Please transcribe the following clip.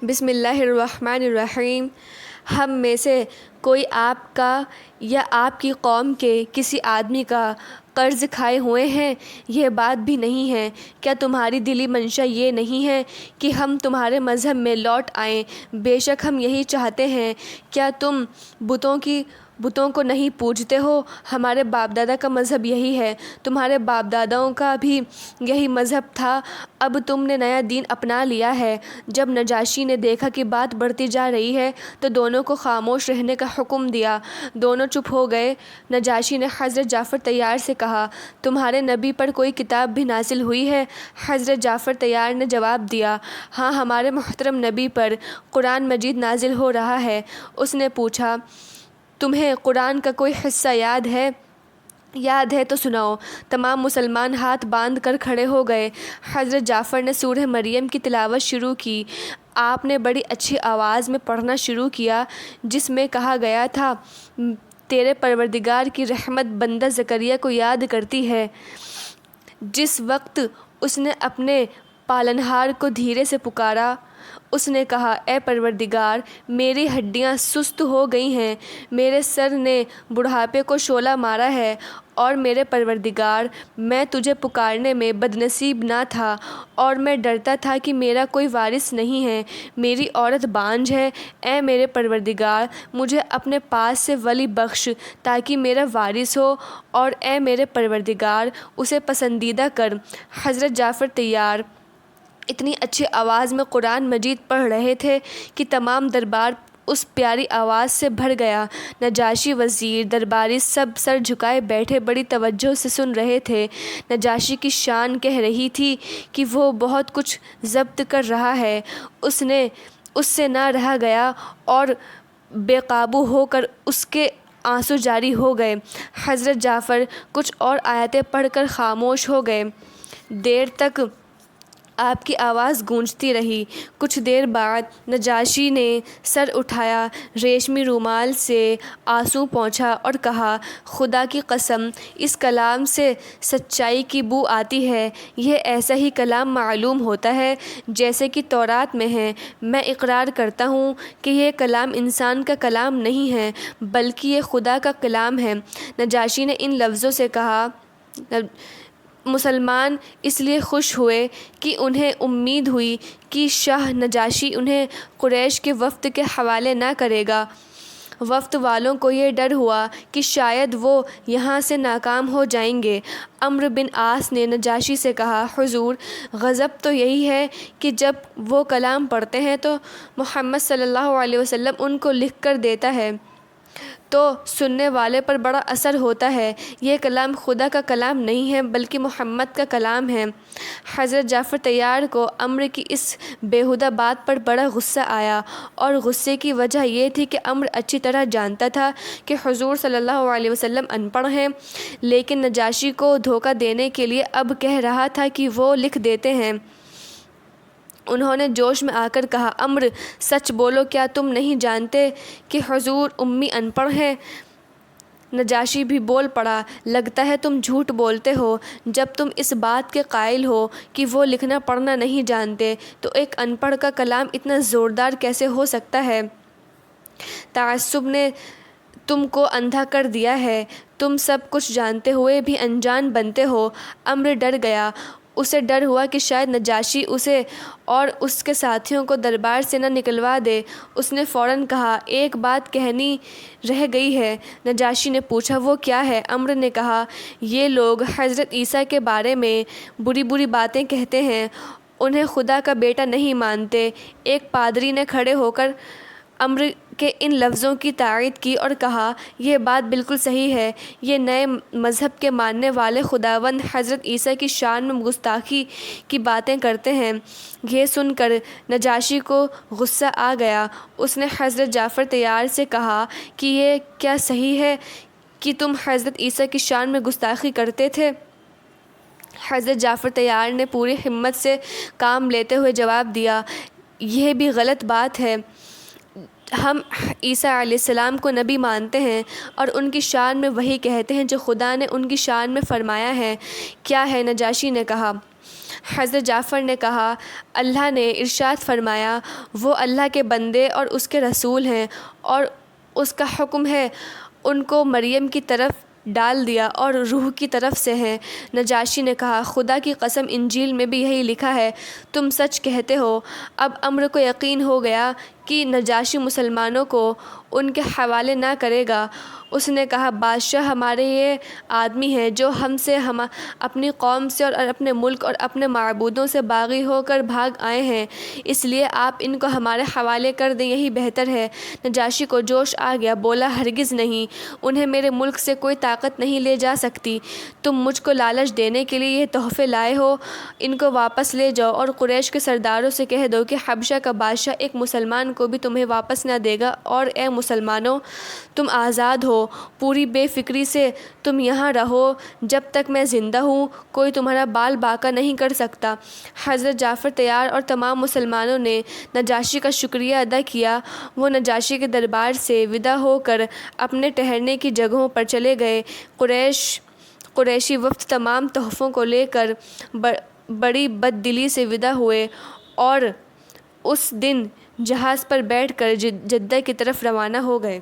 بسم اللہ الرحمن الرحیم۔ ہم میں سے کوئی آپ کا یا آپ کی قوم کے کسی آدمی کا قرض کھائے ہوئے ہیں؟ یہ بات بھی نہیں ہے۔ کیا تمہاری دلی منشا یہ نہیں ہے کہ ہم تمہارے مذہب میں لوٹ آئیں؟ بے شک ہم یہی چاہتے ہیں۔ کیا تم بتوں کو نہیں پوجتے ہو؟ ہمارے باپ دادا کا مذہب یہی ہے، تمہارے باپ داداؤں کا بھی یہی مذہب تھا، اب تم نے نیا دین اپنا لیا ہے۔ جب نجاشی نے دیکھا کہ بات بڑھتی جا رہی ہے تو دونوں کو خاموش رہنے کا حکم دیا۔ دونوں چپ ہو گئے۔ نجاشی نے حضرت جعفر طیار سے کہا، تمہارے نبی پر کوئی کتاب بھی نازل ہوئی ہے؟ حضرت جعفر طیار نے جواب دیا، ہاں، ہمارے محترم نبی پر قرآن مجید نازل ہو رہا ہے۔ اس نے پوچھا، تمہیں قرآن کا کوئی حصہ یاد ہے؟ یاد ہے تو سناؤ۔ تمام مسلمان ہاتھ باندھ کر کھڑے ہو گئے۔ حضرت جعفر نے سورہ مریم کی تلاوت شروع کی۔ آپ نے بڑی اچھی آواز میں پڑھنا شروع کیا، جس میں کہا گیا تھا، تیرے پروردگار کی رحمت بندہ زکریا کو یاد کرتی ہے۔ جس وقت اس نے اپنے پالنہار کو دھیرے سے پکارا، اس نے کہا، اے پروردگار، میری ہڈیاں سست ہو گئی ہیں، میرے سر نے بڑھاپے کو شعلہ مارا ہے، اور میرے پروردگار، میں تجھے پکارنے میں بدنصیب نہ تھا، اور میں ڈرتا تھا کہ میرا کوئی وارث نہیں ہے، میری عورت بانجھ ہے۔ اے میرے پروردگار، مجھے اپنے پاس سے ولی بخش تاکہ میرا وارث ہو، اور اے میرے پروردگار، اسے پسندیدہ کر۔ حضرت جعفر طیار اتنی اچھی آواز میں قرآن مجید پڑھ رہے تھے کہ تمام دربار اس پیاری آواز سے بھر گیا۔ نجاشی، وزیر، درباری سب سر جھکائے بیٹھے بڑی توجہ سے سن رہے تھے۔ نجاشی کی شان کہہ رہی تھی کہ وہ بہت کچھ ضبط کر رہا ہے۔ اس سے نہ رہا گیا اور بے قابو ہو کر اس کے آنسو جاری ہو گئے۔ حضرت جعفر کچھ اور آیتیں پڑھ کر خاموش ہو گئے۔ دیر تک آپ کی آواز گونجتی رہی۔ کچھ دیر بعد نجاشی نے سر اٹھایا، ریشمی رومال سے آنسو پوچھا اور کہا، خدا کی قسم، اس کلام سے سچائی کی بو آتی ہے۔ یہ ایسا ہی کلام معلوم ہوتا ہے جیسے کہ تورات میں ہے۔ میں اقرار کرتا ہوں کہ یہ کلام انسان کا کلام نہیں ہے بلکہ یہ خدا کا کلام ہے۔ نجاشی نے ان لفظوں سے کہا، مسلمان اس لیے خوش ہوئے کہ انہیں امید ہوئی کہ شاہ نجاشی انہیں قریش کے وفد کے حوالے نہ کرے گا۔ وفد والوں کو یہ ڈر ہوا کہ شاید وہ یہاں سے ناکام ہو جائیں گے۔ عمرو بن عاص نے نجاشی سے کہا، حضور، غضب تو یہی ہے کہ جب وہ کلام پڑھتے ہیں تو محمد صلی اللہ علیہ وسلم ان کو لکھ کر دیتا ہے تو سننے والے پر بڑا اثر ہوتا ہے۔ یہ کلام خدا کا کلام نہیں ہے بلکہ محمد کا کلام ہے۔ حضرت جعفر طیار کو عمرو کی اس بیہودہ بات پر بڑا غصہ آیا، اور غصے کی وجہ یہ تھی کہ عمرو اچھی طرح جانتا تھا کہ حضور صلی اللہ علیہ وسلم ان پڑھ ہیں، لیکن نجاشی کو دھوکہ دینے کے لیے اب کہہ رہا تھا کہ وہ لکھ دیتے ہیں۔ انہوں نے جوش میں آ کر کہا، عمرو، سچ بولو، کیا تم نہیں جانتے کہ حضور امی ان پڑھ ہیں؟ نجاشی بھی بول پڑا، لگتا ہے تم جھوٹ بولتے ہو۔ جب تم اس بات کے قائل ہو کہ وہ لکھنا پڑھنا نہیں جانتے تو ایک ان پڑھ کا کلام اتنا زوردار کیسے ہو سکتا ہے؟ تعصب نے تم کو اندھا کر دیا ہے، تم سب کچھ جانتے ہوئے بھی انجان بنتے ہو۔ عمرو ڈر گیا۔ اسے ڈر ہوا کہ شاید نجاشی اسے اور اس کے ساتھیوں کو دربار سے نہ نکلوا دے۔ اس نے فوراً کہا، ایک بات کہنی رہ گئی ہے۔ نجاشی نے پوچھا، وہ کیا ہے؟ عمرو نے کہا، یہ لوگ حضرت عیسیٰ کے بارے میں بری بری باتیں کہتے ہیں، انہیں خدا کا بیٹا نہیں مانتے۔ ایک پادری نے کھڑے ہو کر عمرو کے ان لفظوں کی تائید کی اور کہا، یہ بات بالکل صحیح ہے، یہ نئے مذہب کے ماننے والے خداوند حضرت عیسیٰ کی شان میں گستاخی کی باتیں کرتے ہیں۔ یہ سن کر نجاشی کو غصہ آ گیا۔ اس نے حضرت جعفر طیار سے کہا کہ یہ کیا صحیح ہے کہ تم حضرت عیسیٰ کی شان میں گستاخی کرتے تھے؟ حضرت جعفر طیار نے پوری ہمت سے کام لیتے ہوئے جواب دیا، یہ بھی غلط بات ہے۔ ہم عیسیٰ علیہ السلام کو نبی مانتے ہیں اور ان کی شان میں وہی کہتے ہیں جو خدا نے ان کی شان میں فرمایا ہے۔ کیا ہے؟ نجاشی نے کہا، حضرت جعفر نے کہا، اللہ نے ارشاد فرمایا، وہ اللہ کے بندے اور اس کے رسول ہیں، اور اس کا حکم ہے ان کو مریم کی طرف ڈال دیا اور روح کی طرف سے ہیں۔ نجاشی نے کہا، خدا کی قسم انجیل میں بھی یہی لکھا ہے، تم سچ کہتے ہو۔ اب امر کو یقین ہو گیا کہ نجاشی مسلمانوں کو ان کے حوالے نہ کرے گا۔ اس نے کہا، بادشاہ، ہمارے یہ آدمی ہیں جو ہم سے اپنی قوم سے اور اپنے ملک اور اپنے معبودوں سے باغی ہو کر بھاگ آئے ہیں، اس لیے آپ ان کو ہمارے حوالے کر دیں، یہی بہتر ہے۔ نجاشی کو جوش آ گیا، بولا، ہرگز نہیں، انہیں میرے ملک سے کوئی طاقت نہیں لے جا سکتی۔ تم مجھ کو لالچ دینے کے لیے یہ تحفے لائے ہو، ان کو واپس لے جاؤ اور قریش کے سرداروں سے کہہ دو کہ حبشہ کا بادشاہ ایک مسلمان کو بھی تمہیں واپس نہ دے گا، اور اے مسلمانوں، تم آزاد ہو، پوری بے فکری سے تم یہاں رہو، جب تک میں زندہ ہوں کوئی تمہارا بال باقا نہیں کر سکتا۔ حضرت جعفر تیار اور تمام مسلمانوں نے نجاشی کا شکریہ ادا کیا۔ وہ نجاشی کے دربار سے ودا ہو کر اپنے ٹھہرنے کی جگہوں پر چلے گئے۔ قریشی وفد تمام تحفوں کو لے کر بڑی بد دلی سے ودا ہوئے اور اس دن جہاز پر بیٹھ کر جدہ کی طرف روانہ ہو گئے۔